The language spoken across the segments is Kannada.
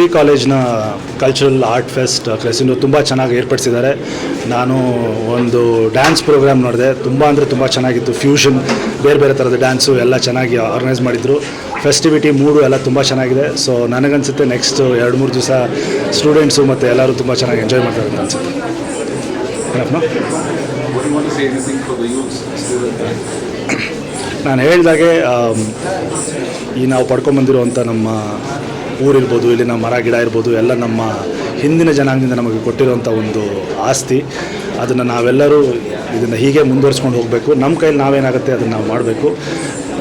ಡಿ ಕಾಲೇಜ್ನ ಕಲ್ಚರಲ್ ಆರ್ಟ್ ಫೆಸ್ಟ್ ಕ್ರೆಸಿಂಡೋ ತುಂಬ ಚೆನ್ನಾಗಿ ಏರ್ಪಡಿಸಿದ್ದಾರೆ. ನಾನು ಒಂದು ಡ್ಯಾನ್ಸ್ ಪ್ರೋಗ್ರಾಮ್ ನೋಡಿದೆ, ತುಂಬ ಅಂದರೆ ತುಂಬ ಚೆನ್ನಾಗಿತ್ತು. ಫ್ಯೂಷನ್, ಬೇರೆ ಬೇರೆ ಥರದ ಡ್ಯಾನ್ಸು ಎಲ್ಲ ಚೆನ್ನಾಗಿ ಆರ್ಗನೈಸ್ ಮಾಡಿದರು. ಫೆಸ್ಟಿವಿಟಿ ಮೂಡು ಎಲ್ಲ ತುಂಬ ಚೆನ್ನಾಗಿದೆ. ಸೊ ನನಗನ್ಸುತ್ತೆ ನೆಕ್ಸ್ಟ್ 2-3 ದಿವಸ ಸ್ಟೂಡೆಂಟ್ಸು ಮತ್ತು ಎಲ್ಲರೂ ತುಂಬ ಚೆನ್ನಾಗಿ ಎಂಜಾಯ್ ಮಾಡ್ತಾರೆ ಅಂತ ಅನಿಸುತ್ತೆ. ನಾನು ಹೇಳಿದಾಗೆ ಈ ನಾವು ಪಡ್ಕೊಂಬಂದಿರುವಂಥ ನಮ್ಮ ಊರಿರ್ಬೋದು, ಇಲ್ಲಿನ ಮರ ಗಿಡ ಇರ್ಬೋದು, ಎಲ್ಲ ನಮ್ಮ ಹಿಂದಿನ ಜನಾಂಗದಿಂದ ನಮಗೆ ಕೊಟ್ಟಿರುವಂಥ ಒಂದು ಆಸ್ತಿ. ಅದನ್ನು ನಾವೆಲ್ಲರೂ ಇದನ್ನು ಹೀಗೆ ಮುಂದುವರಿಸ್ಕೊಂಡು ಹೋಗಬೇಕು. ನಮ್ಮ ಕೈಯಲ್ಲಿ ನಾವೇನಾಗುತ್ತೆ ಅದನ್ನು ನಾವು ಮಾಡಬೇಕು.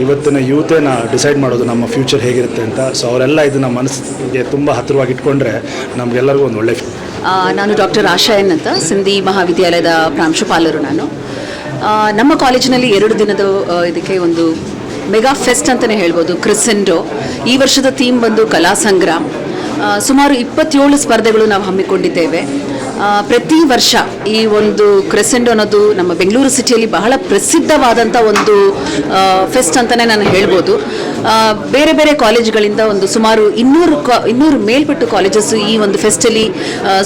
ಇವತ್ತಿನ ಯೂತೇನ ಡಿಸೈಡ್ ಮಾಡೋದು ನಮ್ಮ ಫ್ಯೂಚರ್ ಹೇಗಿರುತ್ತೆ ಅಂತ. ಸೊ ಅವರೆಲ್ಲ ಇದನ್ನು ಮನಸ್ಸಿಗೆ ತುಂಬ ಹತ್ತಿರವಾಗಿ ಇಟ್ಕೊಂಡ್ರೆ ನಮಗೆಲ್ಲರಿಗೂ ಒಂದು ಒಳ್ಳೆ. ನಾನು ಡಾಕ್ಟರ್ ಆಶಾ ಎನ್ ಅಂತ, ಸಿಂಧಿ ಮಹಾವಿದ್ಯಾಲಯದ ಪ್ರಾಂಶುಪಾಲರು ನಾನು. ನಮ್ಮ ಕಾಲೇಜಿನಲ್ಲಿ 2 ದಿನದ ಇದಕ್ಕೆ ಒಂದು ಮೆಗಾ ಫೆಸ್ಟ್ ಅಂತಲೇ ಹೇಳ್ಬೋದು, ಕ್ರೆಸೆಂಡೋ. ಈ ವರ್ಷದ ಥೀಮ್ ಬಂದು ಕಲಾ ಸಂಗ್ರಾಮ್. ಸುಮಾರು 27 ಸ್ಪರ್ಧೆಗಳು ನಾವು ಹಮ್ಮಿಕೊಂಡಿದ್ದೇವೆ. ಪ್ರತಿ ವರ್ಷ ಈ ಒಂದು ಕ್ರೆಸೆಂಡೋ ಅನ್ನೋದು ನಮ್ಮ ಬೆಂಗಳೂರು ಸಿಟಿಯಲ್ಲಿ ಬಹಳ ಪ್ರಸಿದ್ಧವಾದಂಥ ಒಂದು ಫೆಸ್ಟ್ ಅಂತಲೇ ನಾನು ಹೇಳ್ಬೋದು. ಬೇರೆ ಬೇರೆ ಕಾಲೇಜುಗಳಿಂದ ಒಂದು ಸುಮಾರು 200 ಮೇಲ್ಪಟ್ಟು ಕಾಲೇಜಸ್ಸು ಈ ಒಂದು ಫೆಸ್ಟಲ್ಲಿ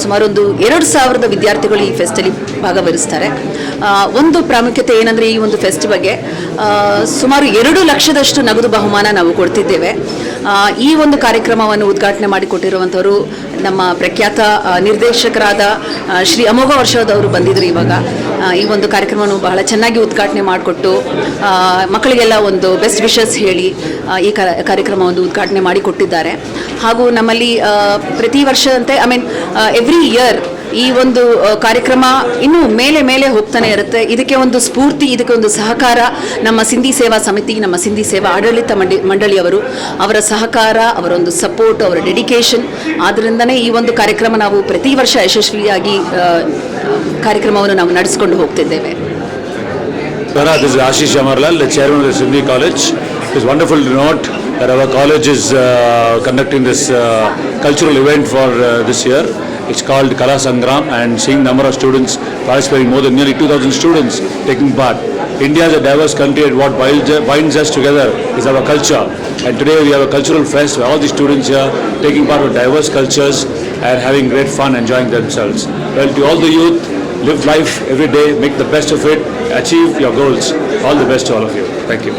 ಸುಮಾರು ಒಂದು 2,000 ವಿದ್ಯಾರ್ಥಿಗಳು ಈ ಫೆಸ್ಟಲ್ಲಿ ಭಾಗವಹಿಸ್ತಾರೆ. ಒಂದು ಪ್ರಾಮುಖ್ಯತೆ ಏನಂದರೆ ಈ ಒಂದು ಫೆಸ್ಟ್ ಬಗ್ಗೆ ಸುಮಾರು 2 ಲಕ್ಷದಷ್ಟು ನಗದು ಬಹುಮಾನ ನಾವು ಕೊಡ್ತಿದ್ದೇವೆ. ಈ ಒಂದು ಕಾರ್ಯಕ್ರಮವನ್ನು ಉದ್ಘಾಟನೆ ಮಾಡಿಕೊಟ್ಟಿರುವಂಥವರು ನಮ್ಮ ಪ್ರಖ್ಯಾತ ನಿರ್ದೇಶಕರಾದ ಶ್ರೀ ಅಮೋಘ ವರ್ಷದವರು ಬಂದಿದ್ದರು. ಇವಾಗ ಈ ಒಂದು ಕಾರ್ಯಕ್ರಮವನ್ನು ಬಹಳ ಚೆನ್ನಾಗಿ ಉದ್ಘಾಟನೆ ಮಾಡಿಕೊಟ್ಟು ಮಕ್ಕಳಿಗೆಲ್ಲ ಒಂದು ಬೆಸ್ಟ್ ವಿಶಸ್ ಹೇಳಿ ಈ ಕಾರ್ಯಕ್ರಮವನ್ನು ಉದ್ಘಾಟನೆ ಮಾಡಿಕೊಟ್ಟಿದ್ದಾರೆ. ಹಾಗೂ ನಮ್ಮಲ್ಲಿ ಪ್ರತಿ ವರ್ಷದಂತೆ ಎವ್ರಿ ಇಯರ್ ಈ ಒಂದು ಕಾರ್ಯಕ್ರಮ ಇನ್ನೂ ಮೇಲೆ ಹೋಗ್ತಾನೆ ಇರುತ್ತೆ. ಇದಕ್ಕೆ ಒಂದು ಸ್ಫೂರ್ತಿ, ಇದಕ್ಕೆ ಒಂದು ಸಹಕಾರ ನಮ್ಮ ಸಿಂಧಿ ಸೇವಾ ಸಮಿತಿ, ನಮ್ಮ ಸಿಂಧಿ ಸೇವಾ ಆಡಳಿತ ಮಂಡಳಿಯವರು, ಅವರ ಸಹಕಾರ, ಅವರ ಒಂದು ಸಪೋರ್ಟ್, ಅವರ ಡೆಡಿಕೇಶನ್. ಆದ್ದರಿಂದನೇ ಈ ಒಂದು ಕಾರ್ಯಕ್ರಮ ನಾವು ಪ್ರತಿ ವರ್ಷ ಯಶಸ್ವಿಯಾಗಿ ಕಾರ್ಯಕ್ರಮವನ್ನು ನಾವು ನಡೆಸಿಕೊಂಡು ಹೋಗ್ತಿದ್ದೇವೆ. This is Ashish Amarlal, the chairman of the Sindhi College. It is wonderful to note that our college is conducting this cultural event for this year. It's called Kala Sangram, and seeing number of students participating, more than nearly 2,000 students taking part. India is a diverse country, and what binds us together is our culture. And today we have a cultural fest where all the students here taking part of diverse cultures and having great fun, enjoying themselves. Well, to all the youth, live life every day, make the best of it, achieve your goals. All the best to all of you. Thank you.